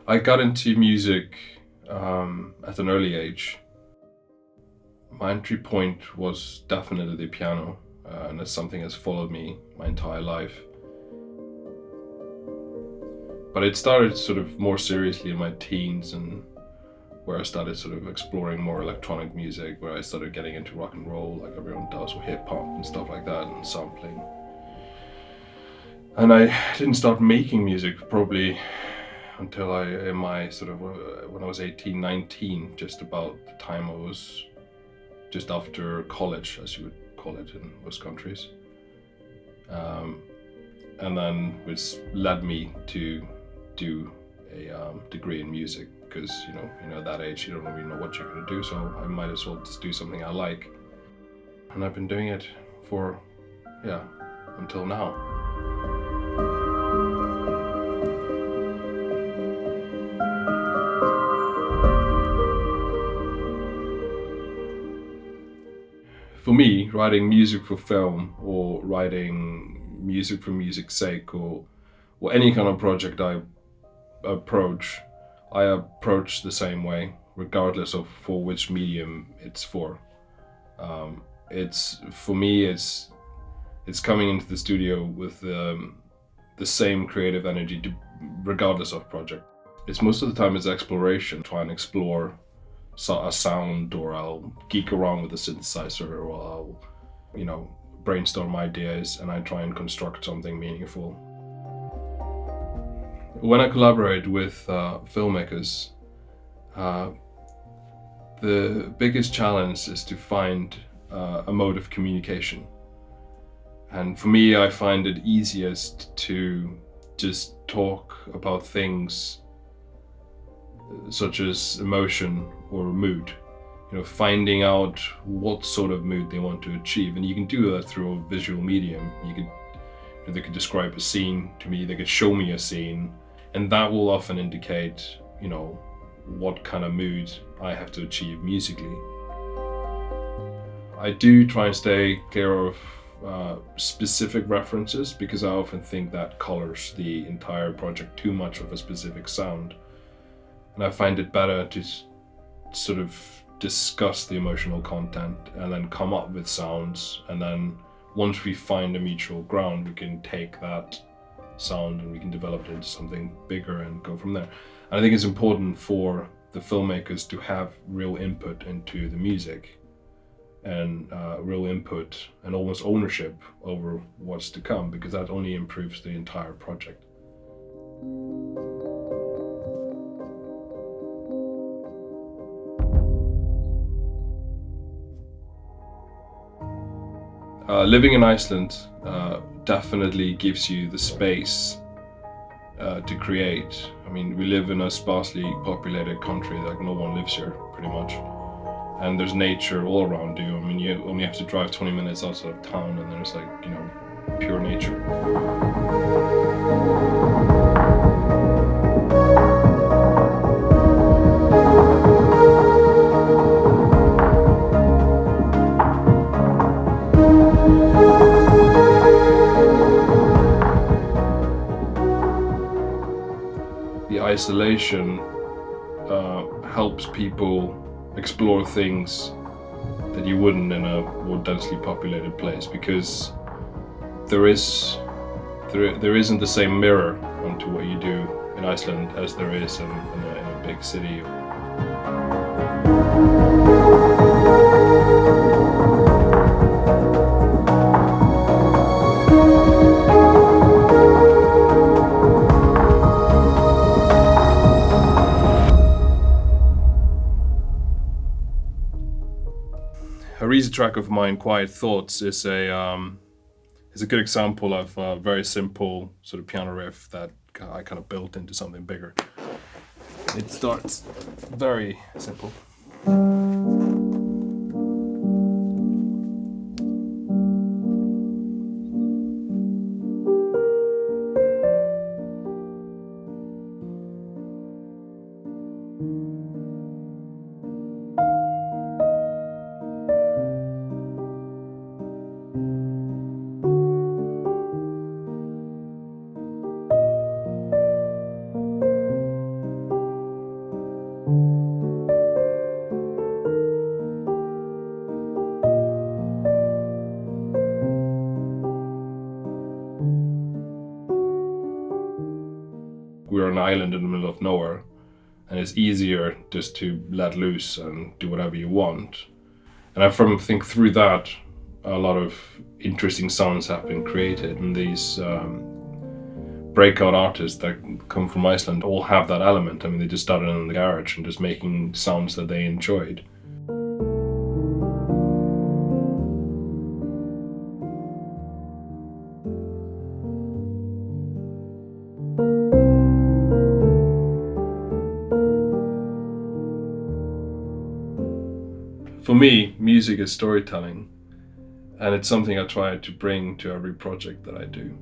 I got into music at an early age. My entry point was definitely the piano, and it's something that's followed me my entire life. But it started sort of more seriously in my teens, and where I started sort of exploring more electronic music, where I started getting into rock and roll like everyone does, or hip hop and stuff like that, and sampling. And I didn't start making music probably until when I was 18, 19, just about the time I was just after college, as you would call it in most countries. And then which led me to do a degree in music, because at that age you don't really know what you're going to do, so I might as well just do something I like. And I've been doing it for until now. For me, writing music for film, or writing music for music's sake, or any kind of project I approach the same way, regardless of for which medium it's for. It's for me, it's coming into the studio with the same creative energy, regardless of project. It's most of the time it's exploration, try and explore a sound, or I'll geek around with a synthesizer, or I'll brainstorm ideas and I try and construct something meaningful. When I collaborate with filmmakers, the biggest challenge is to find a mode of communication. And for me, I find it easiest to just talk about things such as emotion or mood, finding out what sort of mood they want to achieve. And you can do that through a visual medium. They could describe a scene to me, they could show me a scene, and that will often indicate, what kind of mood I have to achieve musically. I do try and stay clear of specific references, because I often think that colors the entire project too much of a specific sound. And I find it better to sort of discuss the emotional content and then come up with sounds. And then once we find a mutual ground, we can take that sound and we can develop it into something bigger and go from there. And I think it's important for the filmmakers to have real input into the music, and real input and almost ownership over what's to come, because that only improves the entire project. Living in Iceland definitely gives you the space to create. I mean, we live in a sparsely populated country, like no one lives here pretty much. And there's nature all around you. I mean, you only have to drive 20 minutes outside of town and there's pure nature. The isolation helps people explore things that you wouldn't in a more densely populated place, because there isn't the same mirror onto what you do in Iceland as there is in a big city. A recent track of mine, Quiet Thoughts, is a good example of a very simple sort of piano riff that I kind of built into something bigger. It starts very simple. an island in the middle of nowhere, and it's easier just to let loose and do whatever you want. And I think through that, a lot of interesting sounds have been created, and these breakout artists that come from Iceland all have that element. I mean, they just started in the garage and just making sounds that they enjoyed. For me, music is storytelling, and it's something I try to bring to every project that I do.